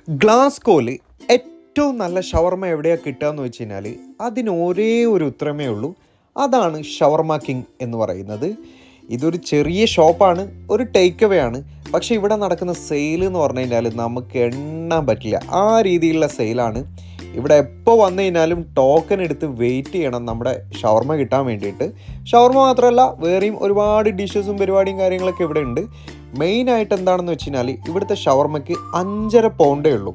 ഗ്ലാസ്കോയിൽ ഏറ്റവും നല്ല ഷവർമ എവിടെയാണ് കിട്ടുക എന്ന് വെച്ച് കഴിഞ്ഞാൽ അതിന് ഒരേ ഒരു ഉത്തരമേ ഉള്ളൂ. അതാണ് ഷവർമ കിങ് എന്ന് പറയുന്നത്. ഇതൊരു ചെറിയ ഷോപ്പാണ്, ഒരു ടേക്ക് അവേ ആണ്. പക്ഷേ ഇവിടെ നടക്കുന്ന സെയിൽ എന്ന് പറഞ്ഞു കഴിഞ്ഞാൽ നമുക്ക് എണ്ണാൻ പറ്റില്ല, ആ രീതിയിലുള്ള സെയിലാണ്. ഇവിടെ എപ്പോൾ വന്നു കഴിഞ്ഞാലും ടോക്കൺ എടുത്ത് വെയിറ്റ് ചെയ്യണം നമ്മുടെ ഷവർമ കിട്ടാൻ വേണ്ടിയിട്ട്. ഷവർമ മാത്രമല്ല, വേറെയും ഒരുപാട് ഡിഷസും പരിപാടിയും കാര്യങ്ങളൊക്കെ ഇവിടെ ഉണ്ട്. മെയിനായിട്ട് എന്താണെന്ന് വെച്ച് കഴിഞ്ഞാൽ ഇവിടുത്തെ ഷവർമയ്ക്ക് 5.5 പൗണ്ടേ ഉള്ളൂ.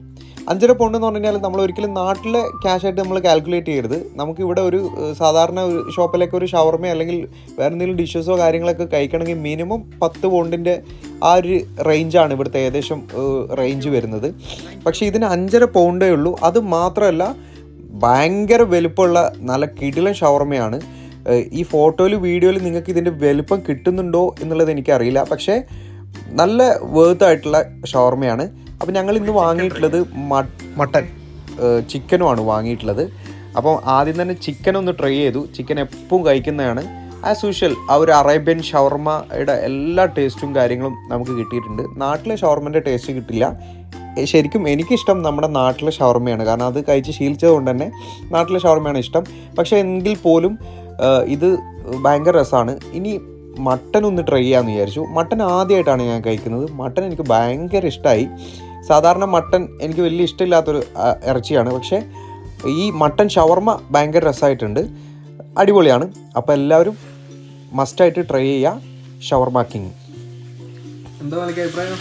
5.5 പൗണ്ട് എന്ന് പറഞ്ഞു കഴിഞ്ഞാൽ നമ്മൾ ഒരിക്കലും നാട്ടിലെ ക്യാഷായിട്ട് നമ്മൾ കാൽക്കുലേറ്റ് ചെയ്യരുത്. നമുക്കിവിടെ ഒരു സാധാരണ ഒരു ഷോപ്പിലേക്ക് ഒരു ഷവർമ അല്ലെങ്കിൽ വേറെ എന്തെങ്കിലും ഡിഷസോ കാര്യങ്ങളൊക്കെ കഴിക്കണമെങ്കിൽ മിനിമം 10 പൗണ്ടിൻ്റെ ആ ഒരു റേഞ്ചാണ് ഇവിടുത്തെ ഏകദേശം റേഞ്ച് വരുന്നത്. പക്ഷേ ഇതിന് 5.5 പൗണ്ടേ ഉള്ളൂ. അത് മാത്രമല്ല, ഭയങ്കര വലുപ്പമുള്ള നല്ല കിടിലൻ ഷവർമയാണ്. ഈ ഫോട്ടോയിൽ വീഡിയോയിൽ നിങ്ങൾക്ക് ഇതിൻ്റെ വലുപ്പം കിട്ടുന്നുണ്ടോ എന്നുള്ളത് എനിക്കറിയില്ല, പക്ഷേ നല്ല വേർത്തായിട്ടുള്ള ഷവർമയാണ്. അപ്പോൾ ഞങ്ങൾ ഇന്ന് വാങ്ങിയിട്ടുള്ളത് മട്ടൻ ചിക്കനുമാണ് വാങ്ങിയിട്ടുള്ളത്. അപ്പം ആദ്യം തന്നെ ചിക്കൻ ഒന്ന് ട്രൈ ചെയ്തു. ചിക്കൻ എപ്പോഴും കഴിക്കുന്നതാണ്. ആസ് യൂഷ്വൽ ആ ഒരു അറേബ്യൻ ഷവർമയുടെ എല്ലാ ടേസ്റ്റും കാര്യങ്ങളും നമുക്ക് കിട്ടിയിട്ടുണ്ട്. നാട്ടിലെ ഷവർമൻ്റെ ടേസ്റ്റ് കിട്ടില്ല. ശരിക്കും എനിക്കിഷ്ടം നമ്മുടെ നാട്ടിലെ ഷവർമയാണ്, കാരണം അത് കഴിച്ച് ശീലിച്ചത് കൊണ്ട് തന്നെ നാട്ടിലെ ഷവർമയാണ് ഇഷ്ടം. പക്ഷേ എങ്കിൽ പോലും ഇത് ഭയങ്കര രസമാണ്. ഇനി മട്ടൻ ഒന്ന് ട്രൈ ചെയ്യാമെന്ന് വിചാരിച്ചു. മട്ടൻ ആദ്യമായിട്ടാണ് ഞാൻ കഴിക്കുന്നത്. മട്ടൻ എനിക്ക് ഭയങ്കര ഇഷ്ടമായി. സാധാരണ മട്ടൻ എനിക്ക് വലിയ ഇഷ്ടമില്ലാത്തൊരു ഇറച്ചിയാണ്, പക്ഷേ ഈ മട്ടൻ ഷവർമ ഭയങ്കര രസമായിട്ടുണ്ട്, അടിപൊളിയാണ്. അപ്പോൾ എല്ലാവരും മസ്റ്റായിട്ട് ട്രൈ ചെയ്യുക ഷവർമ കിങ്. എന്താ അഭിപ്രായം?